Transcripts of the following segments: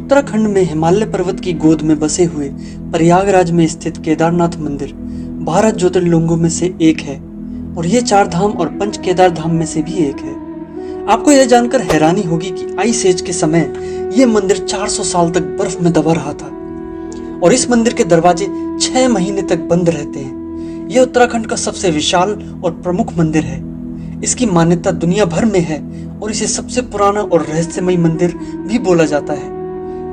उत्तराखंड में हिमालय पर्वत की गोद में बसे हुए प्रयागराज में स्थित केदारनाथ मंदिर 12 ज्योतिर्लिंगों में से एक है और ये 4 धाम और पंच केदार धाम में से भी एक है। आपको यह जानकर हैरानी होगी कि आइस एज के समय यह मंदिर 400 साल तक बर्फ में दबा रहा था और इस मंदिर के दरवाजे 6 महीने तक बंद रहते हैं। यह उत्तराखंड का सबसे विशाल और प्रमुख मंदिर है। इसकी मान्यता दुनिया भर में है और इसे सबसे पुराना और रहस्यमयी मंदिर भी बोला जाता है।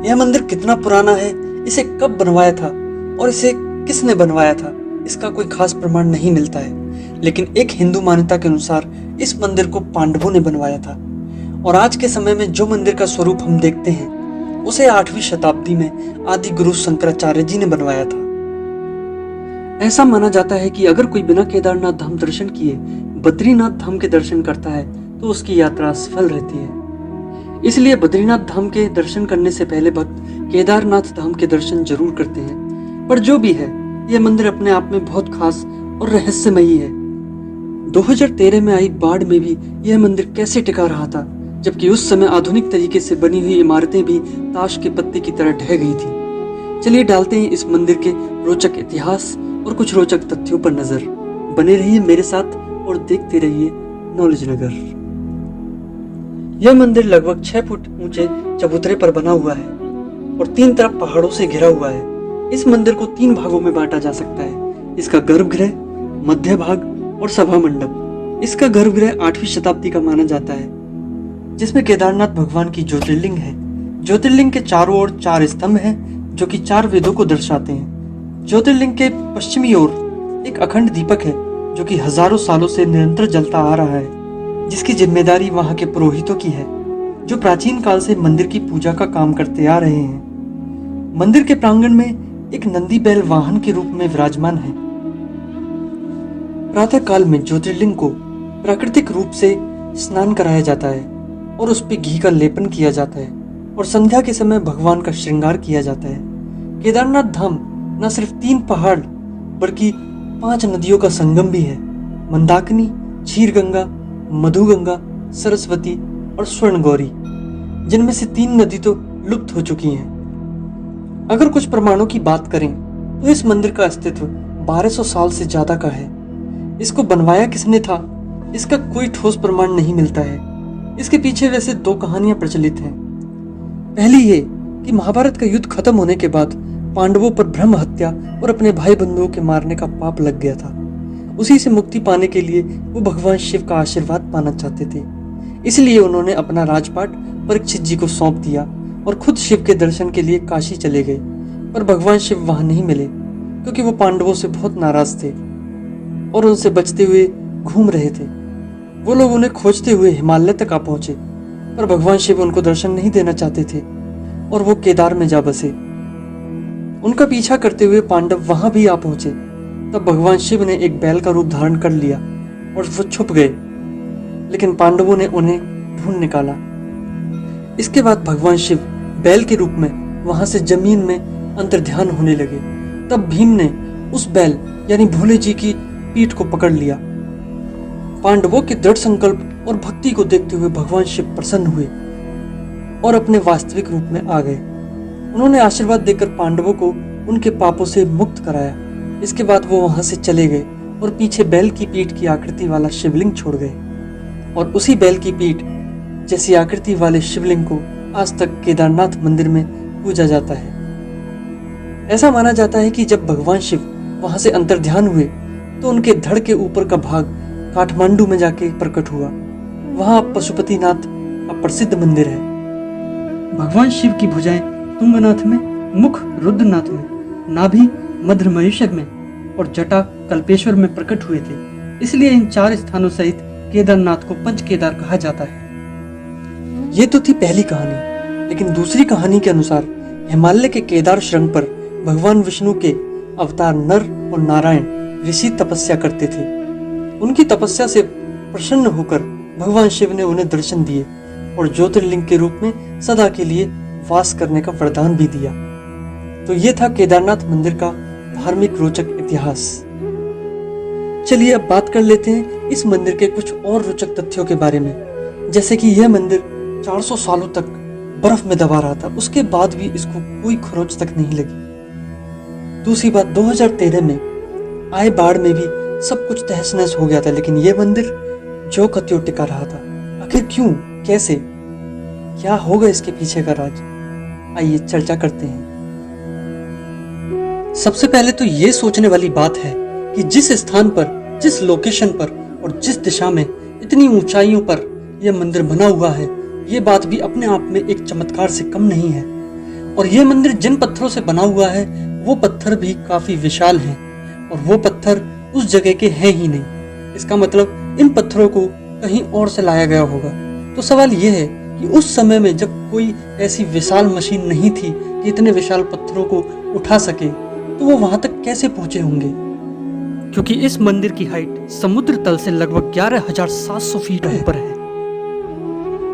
यह मंदिर कितना पुराना है, इसे कब बनवाया था और इसे किसने बनवाया था, इसका कोई खास प्रमाण नहीं मिलता है, लेकिन एक हिंदू मान्यता के अनुसार इस मंदिर को पांडवों ने बनवाया था और आज के समय में जो मंदिर का स्वरूप हम देखते हैं उसे 8वीं शताब्दी में आदि गुरु शंकराचार्य जी ने बनवाया था। ऐसा माना जाता है कि अगर कोई बिना केदारनाथ धाम दर्शन किए बद्रीनाथ धाम के दर्शन करता है तो उसकी यात्रा सफल रहती है। इसलिए बद्रीनाथ धाम के दर्शन करने से पहले भक्त केदारनाथ धाम के दर्शन जरूर करते हैं। पर जो भी है, यह मंदिर अपने आप में बहुत खास और रहस्यमयी है। 2013 में आई बाढ़ में भी यह मंदिर कैसे टिका रहा था, जबकि उस समय आधुनिक तरीके से बनी हुई इमारतें भी ताश के पत्ते की तरह ढह गई थी। चलिए डालते हैं इस मंदिर के रोचक इतिहास और कुछ रोचक तथ्यों पर नजर। बने रहिए मेरे साथ और देखते रहिए नॉलेज नगर। यह मंदिर लगभग 6 फुट ऊंचे चबूतरे पर बना हुआ है और 3 तरफ पहाड़ों से घिरा हुआ है। इस मंदिर को 3 भागों में बांटा जा सकता है। इसका गर्भगृह, मध्य भाग और सभा मंडप। इसका गर्भगृह 8वीं शताब्दी का माना जाता है, जिसमें केदारनाथ भगवान की ज्योतिर्लिंग है। ज्योतिर्लिंग के चारों ओर 4 स्तंभ हैं जो कि 4 वेदों को दर्शाते हैं। ज्योतिर्लिंग के पश्चिमी ओर एक अखंड दीपक है जो कि हजारों सालों से निरंतर जलता आ रहा है, जिसकी जिम्मेदारी वहां के पुरोहितों की है, जो प्राचीन काल से मंदिर की पूजा का काम करते आ रहे हैं। मंदिर के प्रांगण में एक नंदी बैल वाहन के रूप में विराजमान है। प्रातः काल में ज्योतिर्लिंग को प्राकृतिक रूप से स्नान कराया जाता है और उस पर घी का लेपन किया जाता है और संध्या के समय भगवान का श्रृंगार किया जाता है। केदारनाथ धाम न सिर्फ 3 पहाड़ बल्कि 5 नदियों का संगम भी है। मंदाकिनी, क्षीरगंगा, मधुगंगा, सरस्वती और स्वर्णगौरी, जिनमें से 3 नदी तो लुप्त हो चुकी हैं। अगर कुछ प्रमाणों की बात करें तो इस मंदिर का अस्तित्व 1200 साल से ज्यादा का है। इसको बनवाया किसने था, इसका कोई ठोस प्रमाण नहीं मिलता है। इसके पीछे वैसे 2 कहानियां प्रचलित हैं। पहली ये कि महाभारत का युद्ध खत्म होने के बाद पांडवों पर ब्रह्म हत्या और अपने भाई बंधुओं के मारने का पाप लग गया था। उसी से मुक्ति पाने के लिए वो भगवान शिव का आशीर्वाद पाना चाहते थे। इसलिए उन्होंने अपना राजपाट परीक्षित जी को सौंप दिया और खुद शिव के दर्शन के लिए काशी चले गए। पर भगवान शिव वहां नहीं मिले क्योंकि वो पांडवों से बहुत नाराज थे और उनसे बचते हुए घूम रहे थे। वो लोग उन्हें खोजते हुए हिमालय तक आ पहुंचे, पर भगवान शिव उनको दर्शन नहीं देना चाहते थे और वो केदार में जा बसे। उनका पीछा करते हुए पांडव वहां भी आ पहुंचे। तब भगवान शिव ने एक बैल का रूप धारण कर लिया और वो छुप गए, लेकिन पांडवों ने उन्हें ढूंढ निकाला। इसके बाद भगवान शिव बैल के रूप में वहां से जमीन में अंतर्ध्यान होने लगे। तब भीम ने उस बैल यानी भोले जी की पीठ को पकड़ लिया। पांडवों के दृढ़ संकल्प और भक्ति को देखते हुए भगवान शिव प्रसन्न हुए और अपने वास्तविक रूप में आ गए। उन्होंने आशीर्वाद देकर पांडवों को उनके पापों से मुक्त कराया। इसके बाद वो वहां से चले गए और पीछे बैल की पीठ की आकृति वाला शिवलिंग छोड़ गए और उसी बैल की पीठ जैसी आकृति वाले शिवलिंग को आज तक केदारनाथ मंदिर में पूजा जाता है। ऐसा माना जाता है कि जब भगवान शिव वहां से अंतर्ध्यान हुए तो उनके धड़ के ऊपर का भाग काठमांडू में जाके प्रकट हुआ। वहां पशुपतिनाथ का प्रसिद्ध मंदिर है। भगवान शिव की भुजाएं तुंगनाथ में, मुख रुद्रनाथ में, नाभि मध्यमहेश्वर में और जटा कल्पेश्वर में प्रकट हुए थे। इसलिए इन 4 स्थानों सहित केदारनाथ को पंच केदार कहा जाता है। ये तो थी पहली कहानी, लेकिन दूसरी कहानी के अनुसार हिमालय के केदार शृंग पर भगवान विष्णु के अवतार नर और नारायण ऋषि तपस्या करते थे। उनकी तपस्या से प्रसन्न होकर भगवान शिव ने उन्हें दर्शन दिए और ज्योतिर्लिंग के रूप में सदा के लिए वास करने का वरदान भी दिया। तो ये था केदारनाथ मंदिर का धार्मिक रोचक इतिहास। चलिए अब बात कर लेते हैं इस मंदिर के कुछ और रोचक तथ्यों के बारे में, जैसे कि यह मंदिर 400 सालों तक बर्फ में दबा रहा था, उसके बाद भी इसको कोई खरोच तक नहीं लगी। दूसरी बात, 2013 में आए बाढ़ में भी सब कुछ तहस नहस हो गया था, लेकिन ये मंदिर जो कत्यो टिका रहा था। आखिर क्यों, कैसे, क्या होगा इसके पीछे का राज? आइए चर्चा करते हैं। सबसे पहले तो ये सोचने वाली बात है कि जिस स्थान पर, जिस लोकेशन पर और जिस दिशा में इतनी ऊंचाइयों पर यह मंदिर बना हुआ है, ये बात भी अपने आप में एक चमत्कार से कम नहीं है। और यह मंदिर जिन पत्थरों से बना हुआ है वो पत्थर भी काफी विशाल हैं, और वो पत्थर उस जगह के हैं ही नहीं। इसका मतलब इन पत्थरों को कहीं और से लाया गया होगा। तो सवाल यह है कि उस समय में जब कोई ऐसी विशाल मशीन नहीं थी कि इतने विशाल पत्थरों को उठा सके, तो वो वहां तक कैसे पहुंचे होंगे? क्योंकि इस मंदिर की हाइट समुद्र तल से लगभग 11,700 फीट ऊपर है,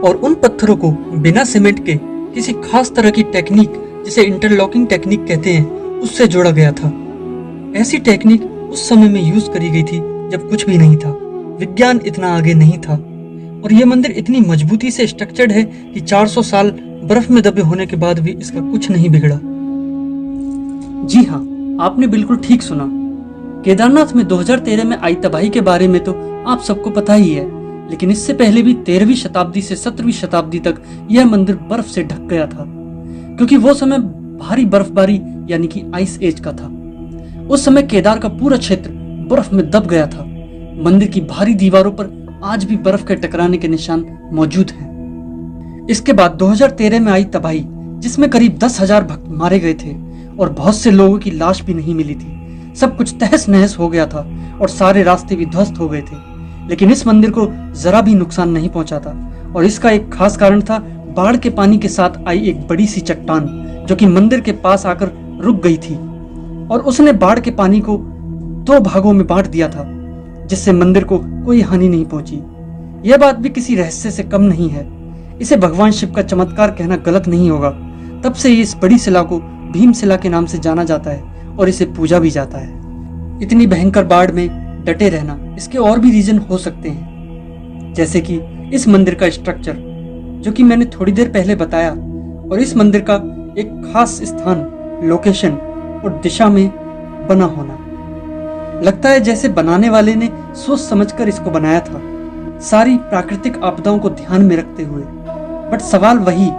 और उन पत्थरों को बिना सीमेंट के किसी खास तरह की टेक्निक, जिसे इंटरलॉकिंग टेक्निक कहते हैं, उससे जोड़ा गया था। ऐसी टेक्निक उस समय में यूज करी गई थी जब कुछ भी नहीं था, विज्ञान इतना आगे नहीं था, और यह मंदिर इतनी मजबूती से स्ट्रक्चर्ड है कि 400 साल बर्फ में दबे होने के बाद भी इसका कुछ नहीं बिगड़ा। जी हाँ, आपने बिल्कुल ठीक सुना। केदारनाथ में 2013 में आई तबाही के बारे में तो आप सबको पता ही है, लेकिन इससे पहले भी 13वीं शताब्दी से 17वीं शताब्दी तक यह मंदिर बर्फ से ढक गया था, क्योंकि वो समय भारी बर्फबारी यानी कि आइस एज का था। उस समय केदार का पूरा क्षेत्र बर्फ में दब गया था। मंदिर की भारी दीवारों पर आज भी बर्फ के टकराने के निशान मौजूद हैं। इसके बाद 2013 में आई तबाही, जिसमें करीब 10,000 भक्त मारे गए थे और बहुत से लोगों की लाश भी नहीं मिली थी। सब कुछ तहस नहस हो गया था और सारे रास्ते भी ध्वस्त हो गए थे, लेकिन इस मंदिर को जरा भी नुकसान नहीं पहुंचा था। और इसका एक खास कारण था बाढ़ के पानी के साथ आई एक बड़ी सी चट्टान, जो कि मंदिर के पास आकर रुक गई थी, और उसने बाढ़ के पानी को 2 भागों में बांट दिया था, जिससे मंदिर को कोई हानि नहीं पहुंची। यह बात भी किसी रहस्य से कम नहीं है। इसे भगवान शिव का चमत्कार कहना गलत नहीं होगा। तब से इस बड़ी शिला को भीमशिला के नाम से जाना जाता है और इसे पूजा भी जाता है। इतनी भयंकर बाढ़ में डटे रहना, इसके और भी रीजन हो सकते हैं, जैसे कि इस मंदिर का स्ट्रक्चर, जो कि मैंने थोड़ी देर पहले बताया, और इस मंदिर का एक खास स्थान, लोकेशन और दिशा में बना होना। लगता है जैसे बनाने वाले ने सोच समझकर इसको बनाया था, सारी प्राकृतिक आपदाओं को ध्यान में रखते हुए। बट सवाल वही,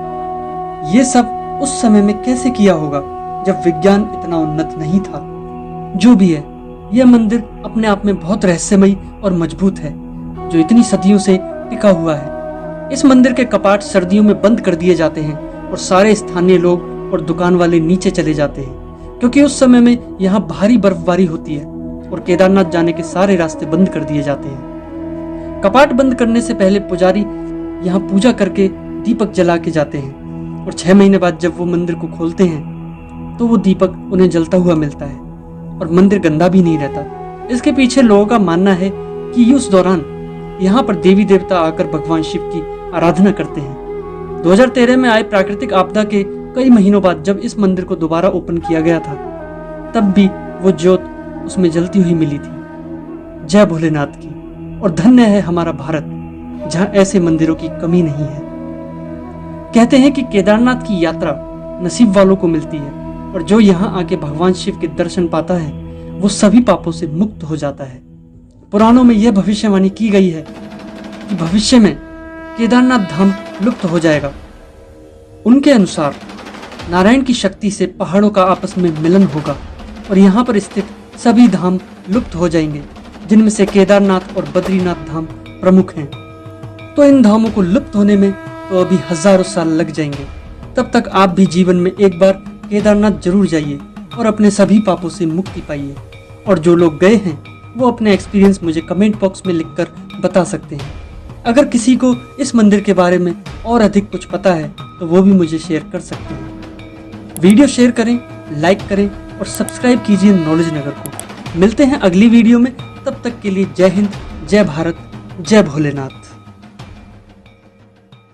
ये सब उस समय में कैसे किया होगा जब विज्ञान इतना उन्नत नहीं था? जो भी है, यह मंदिर अपने आप में बहुत रहस्यमयी और मजबूत है, जो इतनी सदियों से टिका हुआ है। इस मंदिर के कपाट सर्दियों में बंद कर दिए जाते हैं और सारे स्थानीय लोग और दुकान वाले नीचे चले जाते हैं, क्योंकि उस समय में यहाँ भारी बर्फबारी होती है और केदारनाथ जाने के सारे रास्ते बंद कर दिए जाते हैं। कपाट बंद करने से पहले पुजारी यहाँ पूजा करके दीपक जला के जाते हैं, और 6 महीने बाद जब वो मंदिर को खोलते हैं तो वो दीपक उन्हें जलता हुआ मिलता है, और मंदिर गंदा भी नहीं रहता। इसके पीछे लोगों का मानना है कि उस दौरान यहाँ पर देवी देवता आकर भगवान शिव की आराधना करते हैं। 2013 में आए प्राकृतिक आपदा के कई महीनों बाद जब इस मंदिर को दोबारा ओपन किया गया था, तब भी वो ज्योत उसमें जलती हुई मिली थी। जय भोलेनाथ की, और धन्य है हमारा भारत, जहां ऐसे मंदिरों की कमी नहीं है। कहते हैं कि केदारनाथ की यात्रा नसीब वालों को मिलती है, और जो यहाँ आके भगवान शिव के दर्शन पाता है वो सभी पापों से मुक्त हो जाता है। पुराणों में यह भविष्यवाणी की गई है कि भविष्य में केदारनाथ धाम लुप्त हो जाएगा। उनके अनुसार नारायण की शक्ति से पहाड़ों का आपस में मिलन होगा और यहाँ पर स्थित सभी धाम लुप्त हो जाएंगे, जिनमें से केदारनाथ और बद्रीनाथ धाम प्रमुख हैं। तो इन धामों को लुप्त होने में तो अभी हजारों साल लग जाएंगे। तब तक आप भी जीवन में एक बार केदारनाथ जरूर जाइए और अपने सभी पापों से मुक्ति पाइए। और जो लोग गए हैं वो अपने एक्सपीरियंस मुझे कमेंट बॉक्स में लिखकर बता सकते हैं। अगर किसी को इस मंदिर के बारे में और अधिक कुछ पता है तो वो भी मुझे शेयर कर सकते हैं। वीडियो शेयर करें, लाइक करें और सब्सक्राइब कीजिए नॉलेज नगर को। मिलते हैं अगली वीडियो में, तब तक के लिए जय हिंद, जय भारत, जय भोलेनाथ।